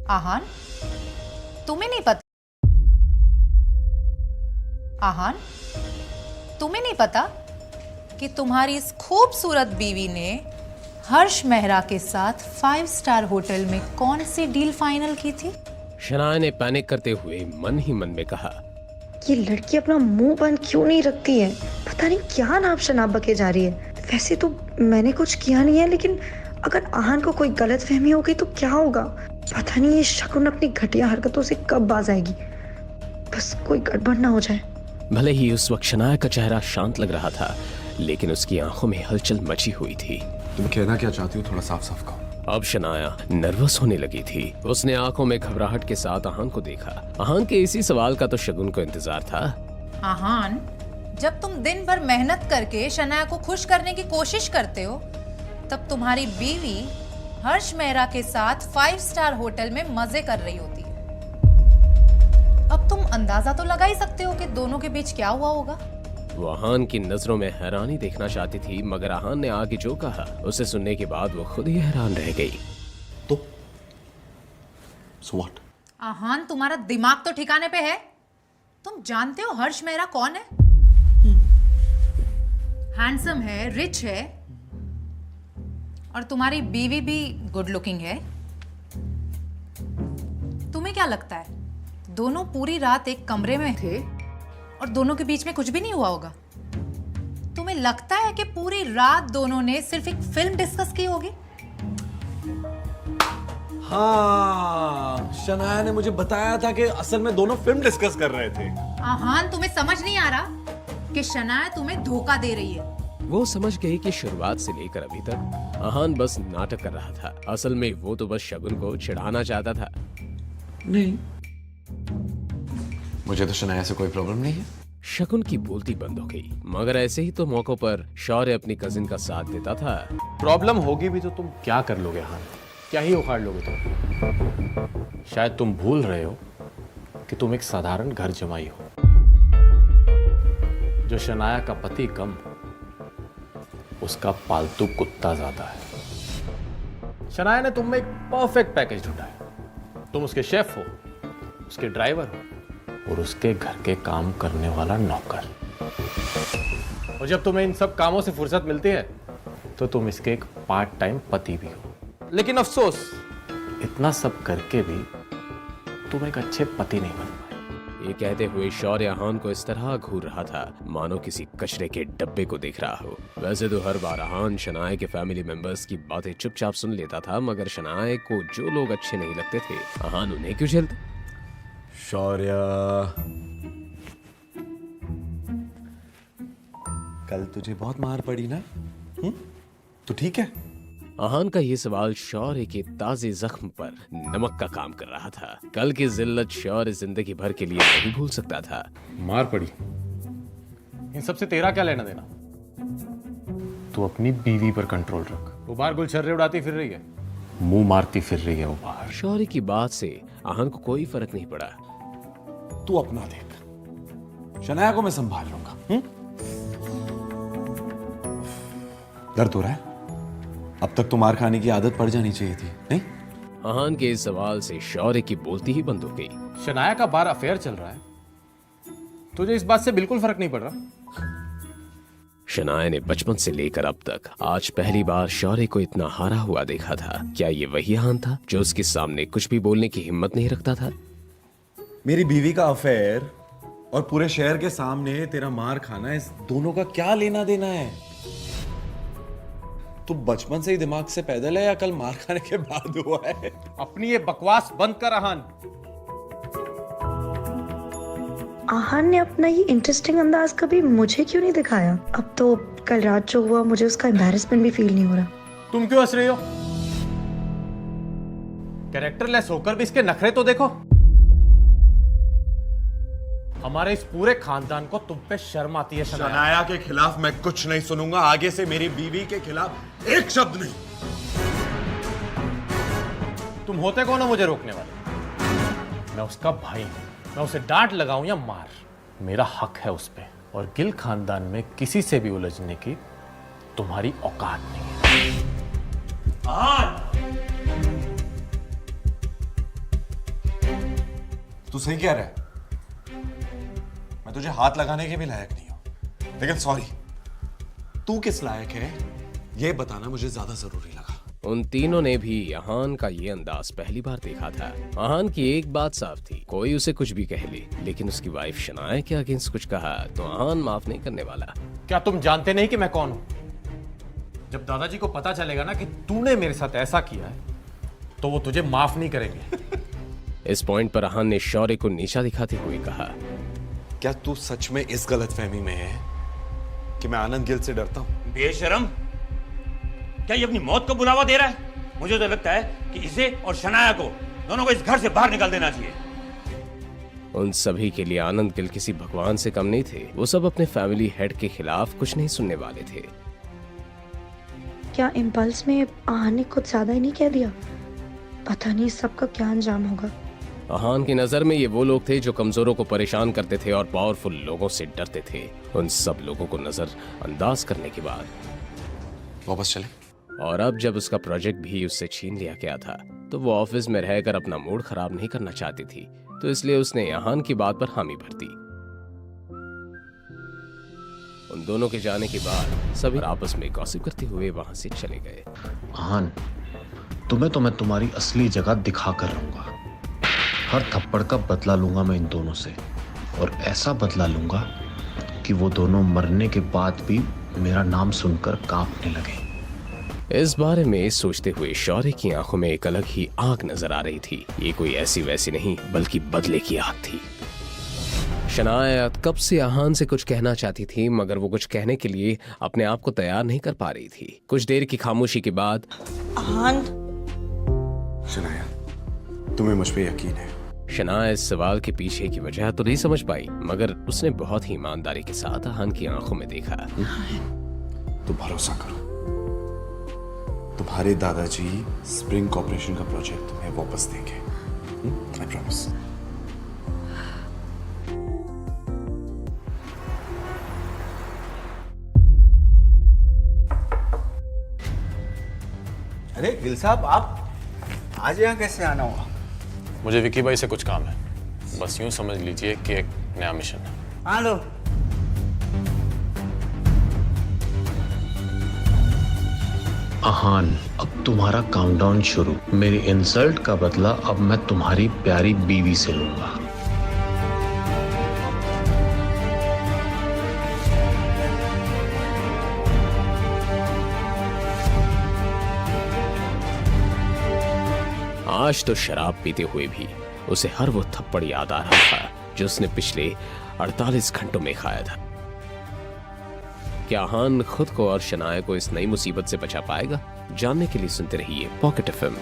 आहान, तुम्हें नहीं पता? आहान, तुम्हें नहीं पता कि तुम्हारी इस खूबसूरत बीवी ने हर्ष मेहरा के साथ 5 स्टार होटल में कौन सी डील फाइनल की थी? शनाया ने पैनिक करते हुए मन ही मन में कहा, ये लड़की अपना मुंह बंद क्यों नहीं रखती है? पता नहीं क्या नाप शनाप बके जा रही है। वैसे तो मैंने कुछ किया नहीं है, लेकिन अगर आहान को कोई गलतफहमी हो गई तो क्या होगा? पता नहीं ये शकुन अपनी घटिया हरकतों से कब बाज आएगी। बस कोई गड़बड़ ना हो जाए। भले ही उस वक्त शनाया का चेहरा शांत लग रहा था, लेकिन उसकी आंखों में हलचल मची हुई थी। तुम कहना क्या चाहती हो? थोड़ा साफ साफ कहो। अब शनाया नर्वस होने लगी थी। उसने आंखों में घबराहट के साथ आहान को देखा। आहान के इसी सवाल का तो शगुन को इंतजार था। आहान, जब तुम दिन भर मेहनत करके शनाया को खुश करने की कोशिश करते हो, तब तुम्हारी बीवी हर्ष मेहरा के साथ 5 स्टार होटल में मजे कर रही होती है। अब तुम अंदाजा तो लगा ही सकते हो कि दोनों के बीच क्या हुआ होगा। वो आहान की नजरों में हैरानी देखना चाहती थी, मगर आहान ने आगे जो कहा उसे सुनने के बाद वो खुद ही हैरान रह गई। तो so what? आहान, तुम्हारा दिमाग तो ठिकाने पे है? तुम जानते हो हर्ष मेहरा कौन है? हैंडसम है, रिच है, और तुम्हारी बीवी भी गुड लुकिंग है। तुम्हें क्या लगता है दोनों पूरी रात एक कमरे में थे और दोनों के बीच में कुछ भी नहीं हुआ होगा? तुम्हें लगता है कि पूरी रात दोनों ने सिर्फ एक फिल्म डिस्कस की होगी? हाँ, शनाया ने मुझे बताया था कि असल में दोनों फिल्म डिस्कस कर रहे थे। आहान, तुम्हें समझ नहीं आ रहा कि शनाया तुम्हें धोखा दे रही है? वो समझ गई कि शुरुआत से लेकर अभी तक आहान बस नाटक कर रहा था। असल में वो तो बस शगुन को चिढ़ाना चाहता था। नहीं, मुझे तो शनाया से कोई प्रॉब्लम नहीं है। शगुन की बोलती बंद हो गई, मगर ऐसे ही तो मौकों पर शौर्य अपनी कजिन का साथ देता था। प्रॉब्लम होगी भी तो तुम क्या कर लोगे? हाँ, क्या ही उखाड़ लोगे तुम? शायद तुम भूल रहे हो कि तुम एक साधारण घर जमाई हो। जो शनाया का पति कम, उसका पालतू कुत्ता ज्यादा है। शनाया ने तुम में एक परफेक्ट पैकेज ढूंढा है। तुम उसके शेफ हो, उसके ड्राइवर हो और उसके घर के काम करने वाला नौकर। और जब तुम्हें इन सब कामों से फुर्सत मिलती है तो तुम इसके एक पार्ट टाइम पति भी हो। लेकिन अफसोस, इतना सब करके भी तुम एक अच्छे पति नहीं बन पाए। ये कहते हुए शौर्य आहान को इस तरह घूर रहा था मानो किसी कचरे के डब्बे को देख रहा हो। वैसे तो हर बार आहान शनाया के फैमिली मेंबर्स की बातें चुपचाप सुन लेता था, मगर शनाया को जो लोग अच्छे नहीं लगते थे आहान उन्हें क्यों झेलता? शौर्य, कल तुझे बहुत मार पड़ी ना? तो ठीक है? आहान का ये सवाल शौर्य के ताजे जख्म पर नमक का काम कर रहा था। कल की जिल्लत शौर्य जिंदगी भर के लिए नहीं भूल सकता था। मार पड़ी, इन सबसे तेरा क्या लेना देना? तू अपनी बीवी पर कंट्रोल रख। वो बाहर गुलछर्रे उड़ाती फिर रही है, मुंह मारती फिर रही है वो बाहर। शौर्य की बात से आहान को कोई फर्क नहीं पड़ा। तू अपना देख, शनाया को मैं संभाल लूंगा। दर्द हो रहा है? अब तक तो मार खाने की आदत पड़ जानी चाहिए थी, नहीं? आहान के इस सवाल से शौर्य की बोलती ही बंद हो गई। शनाया का बार अफेयर चल रहा है, तुझे इस बात से बिल्कुल फर्क नहीं पड़ रहा? शनाया ने बचपन से लेकर अब तक आज पहली बार शौर्य को इतना हारा हुआ देखा था। क्या ये वही आहान था जो उसके सामने कुछ भी बोलने की हिम्मत नहीं रखता था? मेरी बीवी का अफेयर और पूरे शहर के सामने तेरा मार खाना, इस दोनों का क्या लेना देना है? तू बचपन से ही दिमाग से पैदल है या कल मार खाने के बाद हुआ है? अपनी ये बकवास बंद कर आहान। आहान ने अपना ये इंटरेस्टिंग अंदाज कभी मुझे क्यों नहीं दिखाया? अब तो कल रात जो हुआ, मुझे उसका एम्बैरेसमेंट भी फील नहीं हो रहा। तुम क्यों हंस रही हो? कैरेक्टरलेस होकर भी इसके नखरे तो देखो। हमारे इस पूरे खानदान को तुम पे शर्म आती है शनाया। शनाया के खिलाफ मैं कुछ नहीं सुनूंगा। आगे से मेरी बीवी के खिलाफ एक शब्द नहीं। तुम होते कौन हो मुझे रोकने वाले? मैं उसका भाई हूं। मैं उसे डांट लगाऊं या मार, मेरा हक है उस पे। और गिल खानदान में किसी से भी उलझने की तुम्हारी औकात नहीं है। तू सही कह रहा है, मैं तुझे हाथ लगाने के भी लायक नहीं हूं, लेकिन सॉरी, तू किस लायक है ये बताना मुझे ज्यादा जरूरी लगा। उन तीनों ने भी आहान का ये अंदाज पहली बार देखा था। आहान की एक बात साफ थी, कोई उसे कुछ भी कह ले, लेकिन उसकी वाइफ शनाया के अगेंस्ट कुछ कहा तो आहान माफ नहीं करने वाला। क्या तुम जानते नहीं कि मैं कौन हूं? जब दादाजी को पता चलेगा ना कि तूने मेरे साथ ऐसा किया है, तो वो तुझे माफ नहीं करेंगे। इस पॉइंट पर आहान ने शौर्य को नीचा दिखाते हुए कहा, क्या तू सच में इस गलतफहमी में है कि मैं आनंद गिल से डरता हूं? बेशरम, क्या ये अपनी मौत को बुलावा दे रहा है? मुझे तो लगता है कि इसे और शनाया को दोनों को इस घर से बाहर निकाल देना चाहिए। उन सभी के लिए आनंद गिल किसी भगवान से कम नहीं थे। वो सब अपने फैमिली हेड के खिलाफ कुछ नहीं सुनने वाले थे। क्या इम्पल्स में आहान ने कुछ ज्यादा ही नहीं कह दिया? पता नहीं सबका क्या अंजाम होगा। आहान की नजर में ये वो लोग थे जो कमजोरों को परेशान करते थे और पावरफुल लोगों से डरते थे। उन सब लोगों को नजर अंदाज करने के बाद वापस चले। और अब जब उसका प्रोजेक्ट भी उससे छीन लिया गया था, तो वो ऑफिस में रहकर अपना मूड खराब नहीं करना चाहती थी, तो इसलिए उसने आहान की बात पर हामी भर दी। उन दोनों के जाने के बाद सभी आपस में गॉसिप करते हुए वहां से चले गए। आहान, तुम्हें तो मैं तुम्हारी असली जगह दिखा कर रहूंगा। हर थप्पड़ का बदला लूंगा मैं इन दोनों से, और ऐसा बदला लूंगा कि वो दोनों मरने के बाद भी मेरा नाम सुनकर कांपने लगे। इस बारे में सोचते हुए शौर्य की आंखों में एक अलग ही आग नजर आ रही थी। ये कोई ऐसी वैसी नहीं, बल्कि बदले की आग थी। शनाया कब से आहान से कुछ कहना चाहती थी, मगर वो कुछ कहने के लिए अपने आप को तैयार नहीं कर पा रही थी। कुछ देर की खामोशी के बाद आहान, शनाया, तुम्हें मुझ पे यकीन है? शनाया इस सवाल के पीछे की वजह तो नहीं समझ पाई, मगर उसने बहुत ही ईमानदारी के साथ आहान की आंखों में देखा। तो भरोसा करो, तुम्हारे दादाजी स्प्रिंग कॉर्पोरेशन का प्रोजेक्ट तुम्हें वापस देंगे। I promise. अरे गिल साहब, आप आज यहाँ कैसे आना हुआ? मुझे विकी भाई से कुछ काम है, बस यूं समझ लीजिए कि एक नया मिशन है। हाँ लो। आहान, अब तुम्हारा काउंटडाउन शुरू। मेरी इंसल्ट का बदला अब मैं तुम्हारी प्यारी बीवी से लूंगा। आज तो शराब पीते हुए भी उसे हर वो थप्पड़ याद आ रहा था जो उसने पिछले 48 घंटों में खाया था। क्या आहान खुद को और शनाया को इस नई मुसीबत से बचा पाएगा? जानने के लिए सुनते रहिए पॉकेट एफएम।